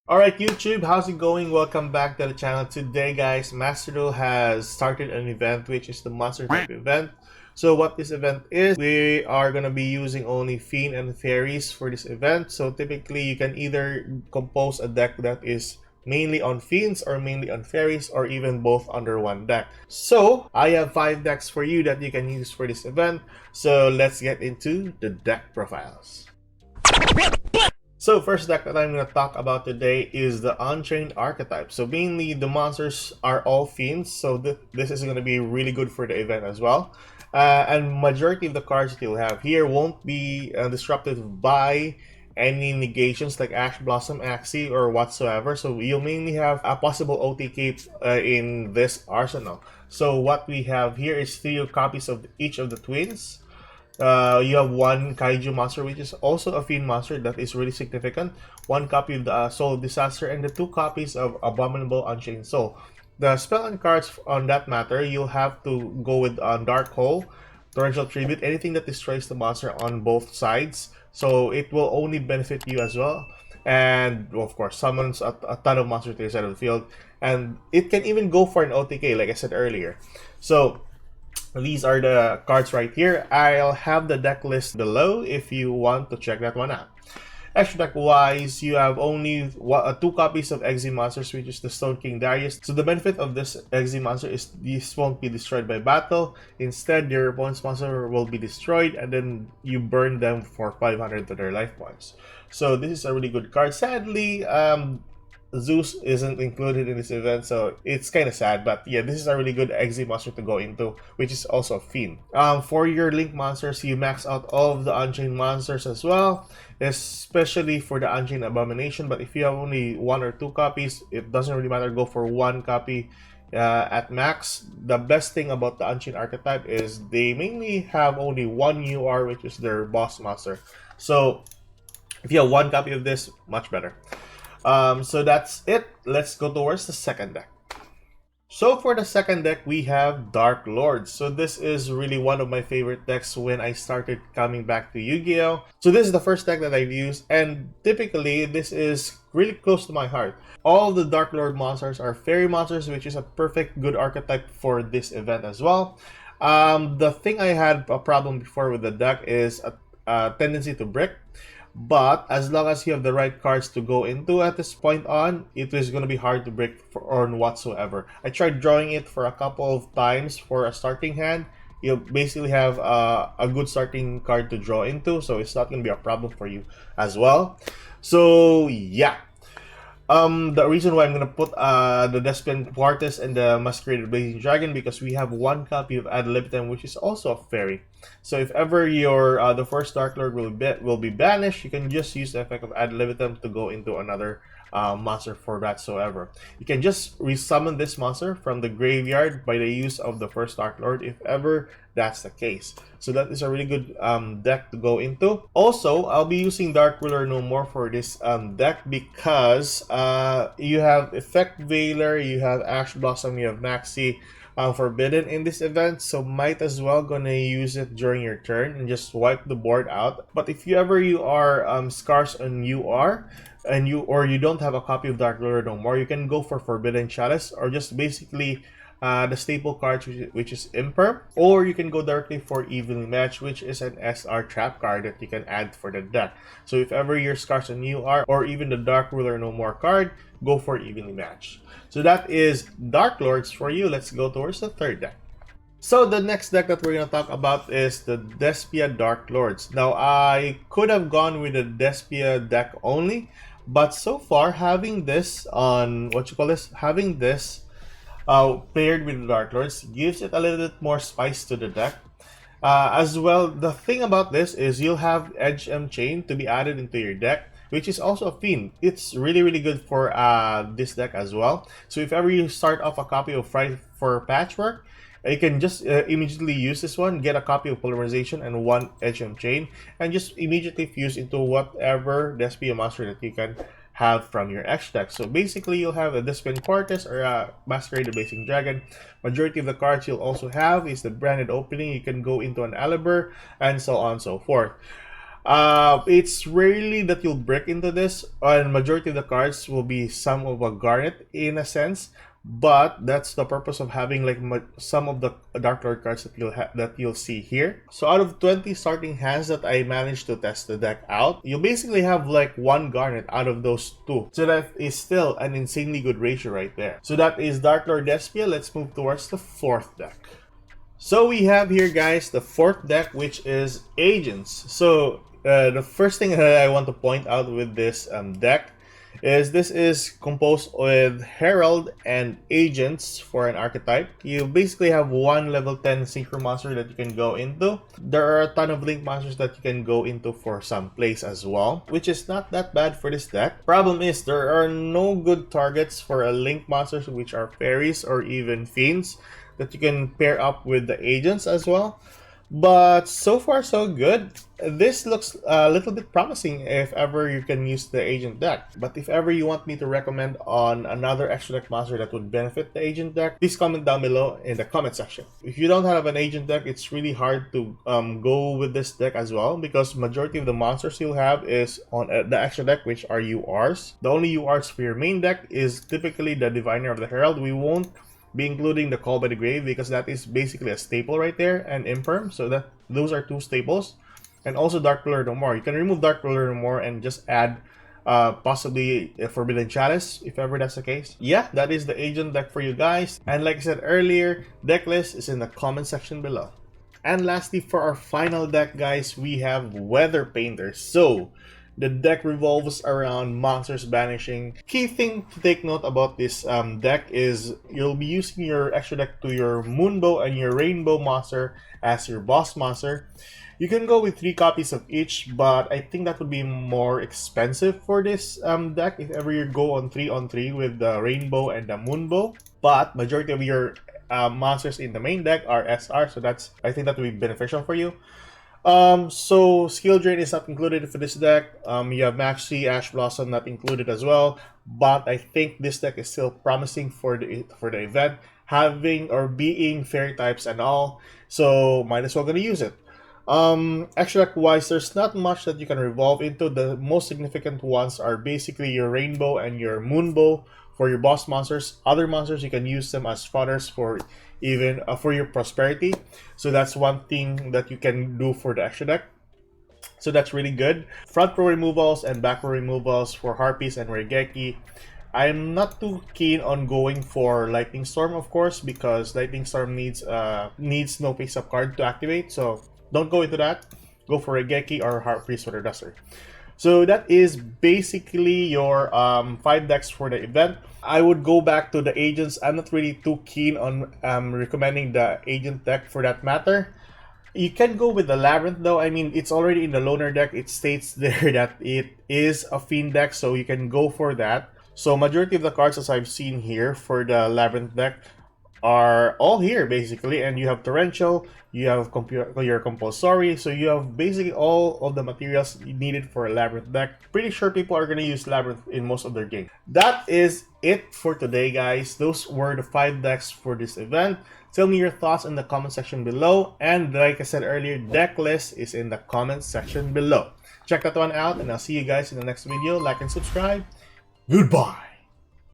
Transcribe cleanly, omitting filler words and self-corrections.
Alright YouTube, how's it going? Welcome back to the channel. Today guys, Master Duel has started an event which is the Monster Type event. So what this event is, we are going to be using only Fiend and Fairies for this event. So typically you can either compose a deck that is mainly on Fiends or mainly on Fairies or even both under one deck. So I have 5 decks for you that you can use for this event. So let's get into the deck profiles. So first deck that I'm going to talk about today is the Unchained Archetype. So mainly the monsters are all Fiends, so this is going to be really good for the event as well. And majority of the cards that you'll have here won't be disrupted by any negations like Ash Blossom, Axie, or whatsoever. So you'll mainly have a possible OTK in this arsenal. So what we have here is 3 copies of each of the twins. You have 1 Kaiju monster, which is also a Fiend monster that is really significant. 1 copy of the Soul Disaster, and the 2 copies of Abominable Unchained Soul. The spell and cards on that matter, you'll have to go with Dark Hole, Torrential Tribute, anything that destroys the monster on both sides. So it will only benefit you as well. And of course, summons a ton of monsters to your side of the field. And it can even go for an OTK, like I said earlier. So these are the cards right here. I'll have the deck list below if you want to check that one out. Extra deck wise, you have only 2 copies of Exe monsters, which is the Stone King Darius. So the benefit of this Exe monster is this won't be destroyed by battle. Instead, your opponent's monster will be destroyed and then you burn them for 500 to their life points. So this is a really good card. Sadly, Zeus isn't included in this event, so it's kind of sad, but yeah, this is a really good Exe monster to go into, which is also a Fiend. For your Link monsters, you max out all of the Unchained monsters as well, especially for the Unchained Abomination. But if you have only 1 or 2 copies, it doesn't really matter, go for 1 copy at max. The best thing about the Unchained Archetype is they mainly have only 1 UR, which is their boss monster. So if you have 1 copy of this, much better. So that's it. Let's go towards the second deck. So for the second deck, we have Dark Lords. So this is really one of my favorite decks when I started coming back to Yu-Gi-Oh! So this is the first deck that I've used, and typically this is really close to my heart. All the Dark Lord monsters are fairy monsters, which is a perfect good archetype for this event as well. The thing I had a problem before with the deck is a tendency to brick. But as long as you have the right cards to go into at this point on, it is going to be hard to break on whatsoever. I tried drawing it for a couple of times for a starting hand. You'll basically have a good starting card to draw into, so it's not going to be a problem for you as well. So yeah. The reason why I'm gonna put the Despia Quartus and the Masquerade Blazing Dragon, because we have 1 copy of Ad Libitum, which is also a fairy. So if ever your the first Dark Lord will be banished, you can just use the effect of Ad Libitum to go into another monster for whatsoever. You can just resummon this monster from the graveyard by the use of the first Dark Lord, if ever that's the case. So that is a really good deck to go into. Also, I'll be using Dark Ruler no more for this deck because you have Effect Veiler, you have Ash Blossom, you have Maxi Forbidden in this event, so might as well gonna use it during your turn and just wipe the board out. But if you are scarce on UR and you don't have a copy of Dark Ruler no more, you can go for Forbidden Chalice or just basically the staple cards, which is Imperm, or you can go directly for Evenly Match, which is an SR trap card that you can add for the deck. So if ever you're scarce on UR or even the Dark Ruler no more card, go for Evenly Match. So that is Dark Lords for you. Let's go towards the third deck. So the next deck that we're going to talk about is the Despia Dark Lords. Now I could have gone with the Despia deck only, but so far having this on having this paired with the Dark Lords gives it a little bit more spice to the deck. As well, the thing about this is you'll have Edge M Chain to be added into your deck, which is also a Fiend. It's really good for this deck as well. So if ever you start off a copy of Fright for Patchwork, you can just immediately use this one, get a copy of Polarization and 1 Edge M Chain, and just immediately fuse into whatever Despia monster that you can have from your X deck. So basically, you'll have a Despia Quartus or a Masquerade the Blazing Dragon. Majority of the cards you'll also have is the branded opening. You can go into an Alibur and so on and so forth. It's rarely that you'll break into this, and majority of the cards will be some of a garnet in a sense. But that's the purpose of having like some of the Dark Lord cards that you'll see here. So out of 20 starting hands that I managed to test the deck out, you basically have like one garnet out of those two. So that is still an insanely good ratio right there. So that is Dark Lord Despia. Let's move towards the fourth deck. So we have here, guys, the fourth deck, which is Agents. So the first thing that I want to point out with this deck is this is composed with Herald and Agents for an archetype. You basically have one level 10 synchro monster that you can go into. There are a ton of link monsters that you can go into for some plays as well, which is not that bad for this deck. Problem is there are no good targets for a link monsters, which are fairies or even fiends, that you can pair up with the Agents as well. But so far so good. This looks a little bit promising if ever you can use the Agent deck. But if ever you want me to recommend on another extra deck monster that would benefit the Agent deck, please comment down below in the comment section. If you don't have an Agent deck, it's really hard to go with this deck as well, because majority of the monsters you'll have is on the extra deck, which are URs. The only URs for your main deck is typically the Diviner of the Herald. We won't be including the Call by the Grave because that is basically a staple right there, and Imperm, so that those are two staples. And also Dark Pillar No More. You can remove Dark Pillar No More and just add possibly a Forbidden Chalice if ever that's the case. Yeah, that is the Agent deck for you guys, and like I said earlier, deck list is in the comment section below. And lastly, for our final deck, guys, we have Weather Painter. So the deck revolves around monsters banishing. Key thing to take note about this deck is you'll be using your extra deck to your Moonbow and your Rainbow monster as your boss monster. You can go with 3 copies of each, but I think that would be more expensive for this deck if ever you go on 3-on-3 with the Rainbow and the Moonbow. But majority of your monsters in the main deck are SR, so I think that would be beneficial for you. So Skill Drain is not included for this deck. You have Maxi, Ash Blossom not included as well. But I think this deck is still promising for the event, having or being fairy types and all. So might as well gonna use it. Extra deck wise, there's not much that you can revolve into. The most significant ones are basically your Rainbow and your Moonbow for your boss monsters. Other monsters, you can use them as fodders for even for your prosperity. So that's one thing that you can do for the extra deck. So that's really good. Front row removals and back row removals for Harpies and Regeki. I'm not too keen on going for Lightning Storm, of course, because Lightning Storm needs no face-up card to activate. So don't go into that. Go for Regeki or Harpies or Duster. So that is basically your 5 decks for the event. I would go back to the Agents. I'm not really too keen on recommending the Agent deck for that matter. You can go with the Labyrinth though. I mean, it's already in the Loner deck. It states there that it is a Fiend deck, so you can go for that. So majority of the cards as I've seen here for the Labyrinth deck are all here basically, and you have Torrential, you have your Compulsory, so you have basically all of the materials needed for a Labyrinth deck. Pretty sure people are going to use Labyrinth in most of their games. That is it for today, guys. Those were the 5 decks for this event. Tell me your thoughts in the comment section below, and like I said earlier, deck list is in the comment section below. Check that one out, and I'll see you guys in the next video. Like and subscribe. Goodbye.